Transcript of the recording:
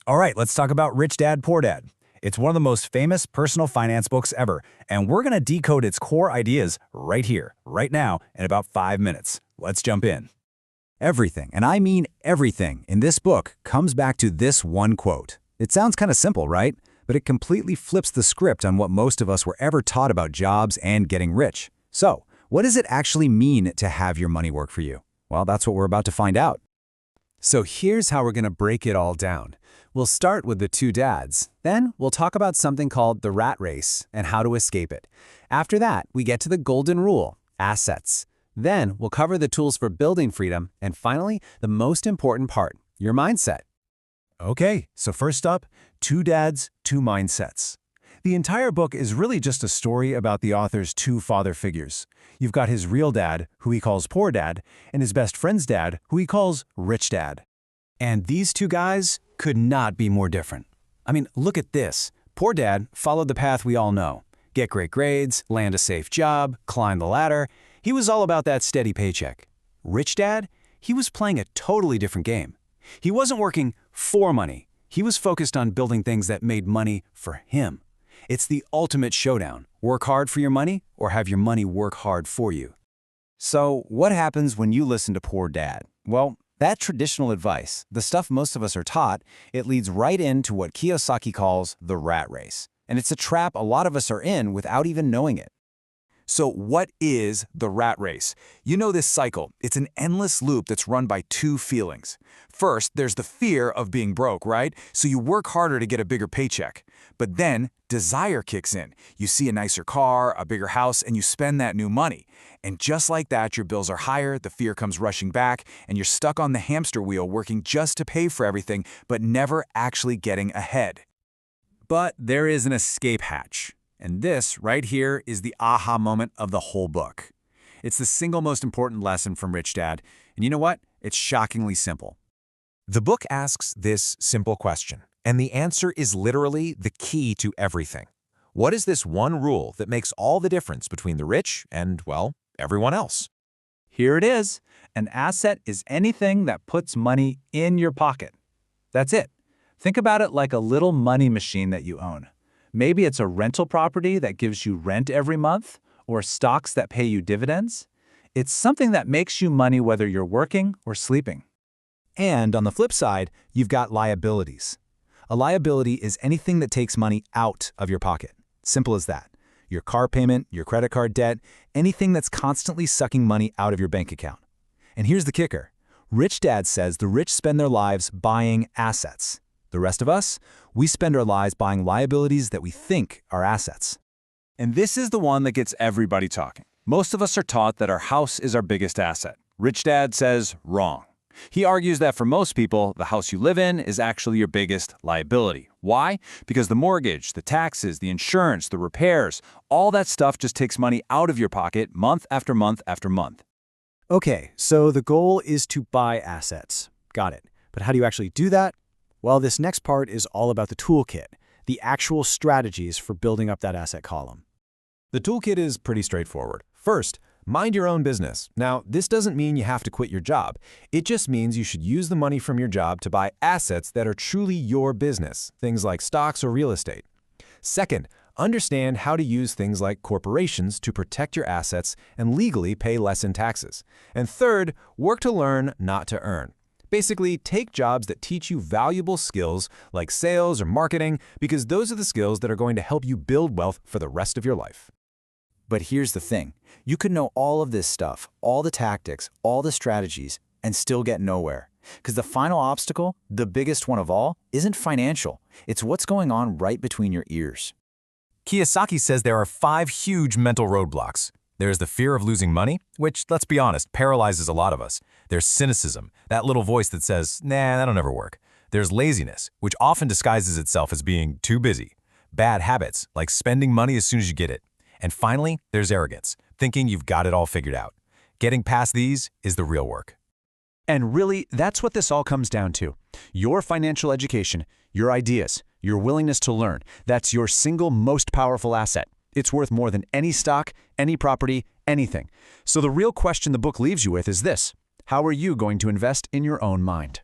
All right, let's talk about Rich Dad, Poor Dad. It's one of the most famous personal finance books ever, and we're going to decode its core ideas right here, right now, in about 5 minutes. Let's jump in. Everything, and I mean everything, in this book comes back to this one quote. It sounds kind of simple, right? But it completely flips the script on what most of us were ever taught about jobs and getting rich. So, what does it actually mean to have your money work for you? Well, that's what we're about to find out. So here's how we're going to break it all down. We'll start with the two dads. Then we'll talk about something called the rat race and how to escape it. After that, we get to the golden rule, assets. Then we'll cover the tools for building freedom. And finally, the most important part, your mindset. Okay, so first up, two dads, two mindsets. The entire book is really just a story about the author's two father figures. You've got his real dad, who he calls Poor Dad, and his best friend's dad, who he calls Rich Dad. And these two guys could not be more different. I mean, look at this. Poor Dad followed the path we all know. Get great grades, land a safe job, climb the ladder. He was all about that steady paycheck. Rich Dad, he was playing a totally different game. He wasn't working for money. He was focused on building things that made money for him. It's the ultimate showdown. Work hard for your money or have your money work hard for you. So, what happens when you listen to Poor Dad? Well, that traditional advice, the stuff most of us are taught, it leads right into what Kiyosaki calls the rat race. And it's a trap a lot of us are in without even knowing it. So what is the rat race? You know this cycle. It's an endless loop that's run by two feelings. First, there's the fear of being broke, right? So you work harder to get a bigger paycheck. But then desire kicks in. You see a nicer car, a bigger house, and you spend that new money. And just like that, your bills are higher, the fear comes rushing back, and you're stuck on the hamster wheel working just to pay for everything, but never actually getting ahead. But there is an escape hatch. And this, right here, is the aha moment of the whole book. It's the single most important lesson from Rich Dad. And you know what? It's shockingly simple. The book asks this simple question, and the answer is literally the key to everything. What is this one rule that makes all the difference between the rich and, well, everyone else? Here it is. An asset is anything that puts money in your pocket. That's it. Think about it like a little money machine that you own. Maybe it's a rental property that gives you rent every month, or stocks that pay you dividends. It's something that makes you money whether you're working or sleeping. And on the flip side, you've got liabilities. A liability is anything that takes money out of your pocket. Simple as that. Your car payment, your credit card debt, anything that's constantly sucking money out of your bank account. And here's the kicker. Rich Dad says the rich spend their lives buying assets. The rest of us, we spend our lives buying liabilities that we think are assets. And this is the one that gets everybody talking. Most of us are taught that our house is our biggest asset. Rich Dad says wrong. He argues that for most people, the house you live in is actually your biggest liability. Why? Because the mortgage, the taxes, the insurance, the repairs, all that stuff just takes money out of your pocket month after month after month. Okay, so the goal is to buy assets. Got it. But how do you actually do that? Well, this next part is all about the toolkit, the actual strategies for building up that asset column. The toolkit is pretty straightforward. First, mind your own business. Now, this doesn't mean you have to quit your job. It just means you should use the money from your job to buy assets that are truly your business, things like stocks or real estate. Second, understand how to use things like corporations to protect your assets and legally pay less in taxes. And third, work to learn, not to earn. Basically, take jobs that teach you valuable skills like sales or marketing, because those are the skills that are going to help you build wealth for the rest of your life. But here's the thing. You could know all of this stuff, all the tactics, all the strategies, and still get nowhere. Because the final obstacle, the biggest one of all, isn't financial. It's what's going on right between your ears. Kiyosaki says there are 5 huge mental roadblocks. There's the fear of losing money, which, let's be honest, paralyzes a lot of us. There's cynicism, that little voice that says, nah, that'll never work. There's laziness, which often disguises itself as being too busy. Bad habits, like spending money as soon as you get it. And finally, there's arrogance, thinking you've got it all figured out. Getting past these is the real work. And really, that's what this all comes down to. Your financial education, your ideas, your willingness to learn, that's your single most powerful asset. It's worth more than any stock, any property, anything. So the real question the book leaves you with is this: how are you going to invest in your own mind?